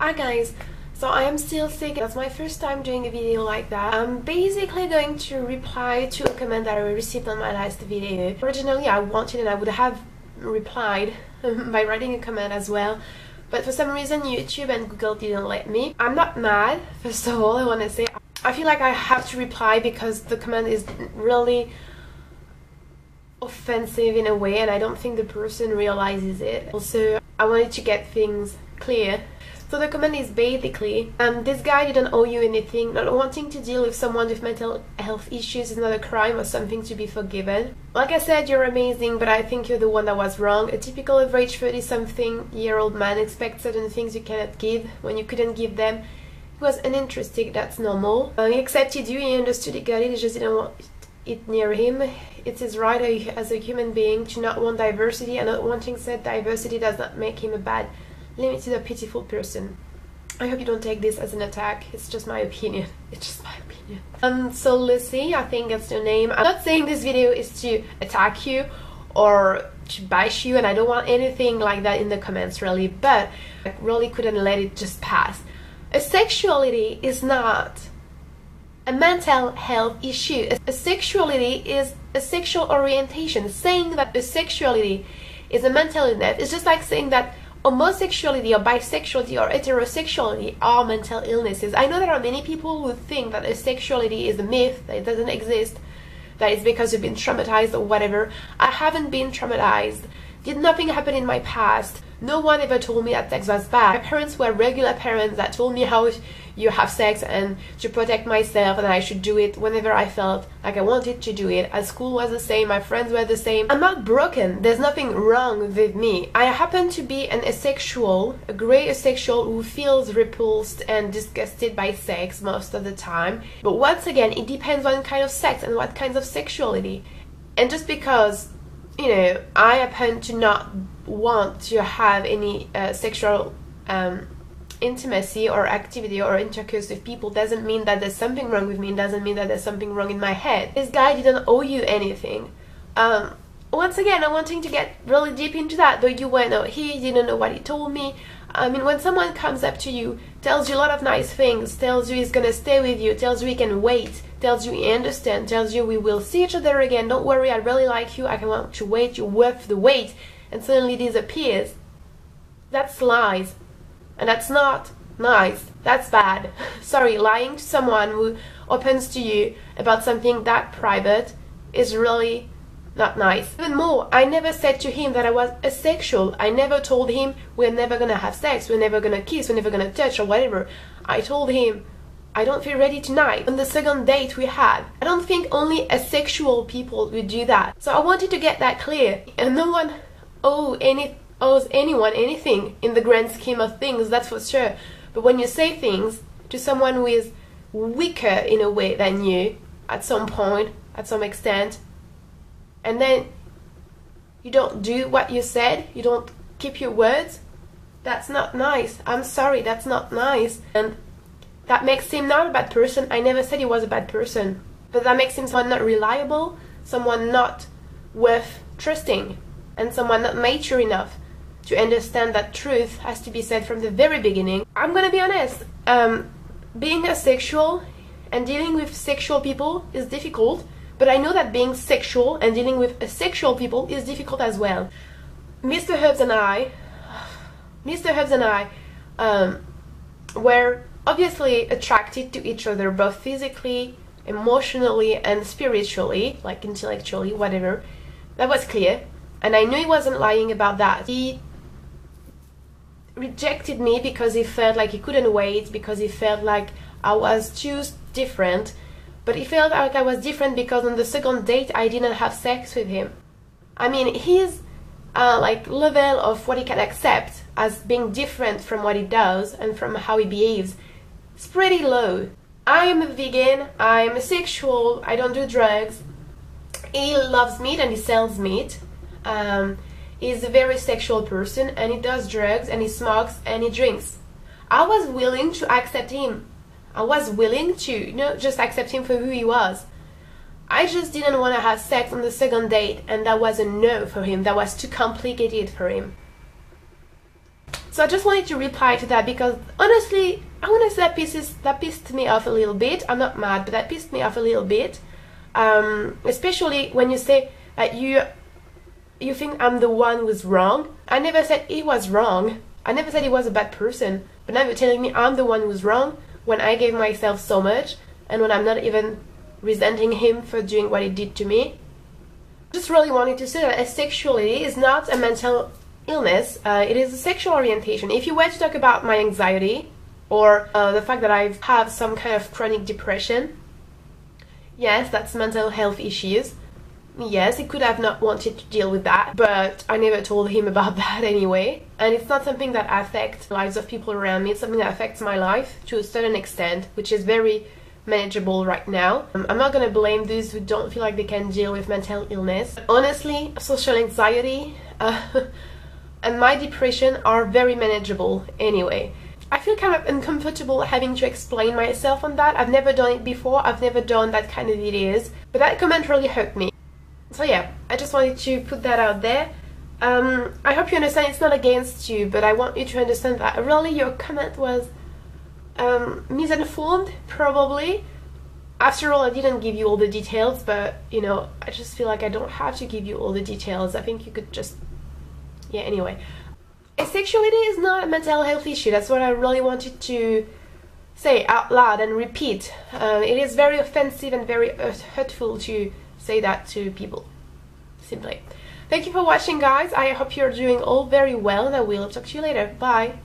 Hi guys, so I am still sick. That's my first time doing a video like that. I'm basically going to reply to a comment that I received on my last video. Originally I wanted and I would have replied by writing a comment as well, but for some reason YouTube and Google didn't let me. I'm not mad, first of all. I want to say I feel like I have to reply because the comment is really offensive in a way and I don't think the person realizes it. Also, I wanted to get things clear. So the comment is basically, this guy didn't owe you anything. Not wanting to deal with someone with mental health issues is not a crime or something to be forgiven. Like I said, you're amazing, but I think you're the one that was wrong. A typical average 30-something-year-old man expects certain things you cannot give when you couldn't give them. He was uninterested, that's normal. He accepted you, he understood, he got it, he just didn't want it near him. It's his right as a human being to not want diversity, and not wanting said diversity does not make him a bad, limited or pitiful person. I hope you don't take this as an attack. It's just my opinion. It's just my opinion. So Lucy, I think that's your name. I'm not saying this video is to attack you or to bash you, and I don't want anything like that in the comments really, but I really couldn't let it just pass. Asexuality is not a mental health issue. Asexuality is a sexual orientation. Saying that asexuality is a mental illness is just like saying that homosexuality or bisexuality or heterosexuality are mental illnesses. I know there are many people who think that asexuality is a myth, that it doesn't exist, that it's because you've been traumatized or whatever. I haven't been traumatized. Did nothing happen in my past. No one ever told me that sex was bad. My parents were regular parents that told me how you have sex and to protect myself, and I should do it whenever I felt like I wanted to do it. At school was the same, my friends were the same. I'm not broken. There's nothing wrong with me. I happen to be an asexual, a grey asexual who feels repulsed and disgusted by sex most of the time. But once again, it depends on what kind of sex and what kinds of sexuality. And just because, you know, I happen to not want to have any sexual intimacy or activity or intercourse with people doesn't mean that there's something wrong with me. It doesn't mean that there's something wrong in my head. This guy didn't owe you anything. Once again, I'm wanting to get really deep into that, but you went, oh, he didn't know what he told me. I mean, when someone comes up to you, tells you a lot of nice things, tells you he's gonna stay with you, tells you he can wait, tells you he understands, tells you we will see each other again, don't worry, I really like you, I can want to wait, you're worth the wait, and suddenly disappears. That's lies. And that's not nice. That's bad. Sorry, lying to someone who opens to you about something that private is really not nice. Even more, I never said to him that I was asexual. I never told him we're never gonna have sex, we're never gonna kiss, we're never gonna touch or whatever. I told him I don't feel ready tonight. On the second date we had, I don't think only asexual people would do that. So I wanted to get that clear. And no one owes anyone anything in the grand scheme of things, that's for sure. But when you say things to someone who is weaker in a way than you at some point, at some extent, and then you don't do what you said, you don't keep your words, that's not nice. I'm sorry, that's not nice. And that makes him not a bad person. I never said he was a bad person, but that makes him someone not reliable, someone not worth trusting, and someone not mature enough to understand that truth has to be said from the very beginning. I'm gonna be honest, being asexual and dealing with sexual people is difficult, but I know that being sexual and dealing with asexual people is difficult as well. Mr. Herbs and I were obviously attracted to each other, both physically, emotionally, and spiritually, like intellectually, whatever. That was clear. And I knew he wasn't lying about that. He rejected me because he felt like he couldn't wait, because he felt like I was too different. But he felt like I was different because on the second date I didn't have sex with him. I mean, his like level of what he can accept as being different from what he does and from how he behaves is pretty low. I am a vegan, I'm asexual, I don't do drugs. He loves meat and he sells meat. He's a very sexual person and he does drugs and he smokes and he drinks. I was willing to accept him. I was willing to, you know, just accept him for who he was. I just didn't want to have sex on the second date, and that was a no for him. That was too complicated for him. So I just wanted to reply to that because honestly, I want to say that pissed me off a little bit. I'm not mad, but that pissed me off a little bit. Especially when you say that you think I'm the one who's wrong. I never said he was wrong. I never said he was a bad person. But now you're telling me I'm the one who's wrong when I gave myself so much and when I'm not even resenting him for doing what he did to me. I just really wanted to say that asexuality is not a mental illness. It is a sexual orientation. If you were to talk about my anxiety or the fact that I have some kind of chronic depression, yes, that's mental health issues. Yes, he could have not wanted to deal with that, but I never told him about that anyway. And it's not something that affects the lives of people around me. It's something that affects my life to a certain extent, which is very manageable right now. I'm not gonna blame those who don't feel like they can deal with mental illness. Honestly, social anxiety and my depression are very manageable anyway. I feel kind of uncomfortable having to explain myself on that. I've never done it before. I've never done that kind of videos, but that comment really hurt me. So yeah, I just wanted to put that out there. I hope you understand it's not against you, but I want you to understand that really your comment was misinformed, probably. After all, I didn't give you all the details, but you know, I just feel like I don't have to give you all the details. I think you could just... yeah, anyway. Asexuality is not a mental health issue. That's what I really wanted to say out loud and repeat. It is very offensive and very hurtful to say that to people, simply. Thank you for watching, guys. I hope you're doing all very well, and I will talk to you later. Bye.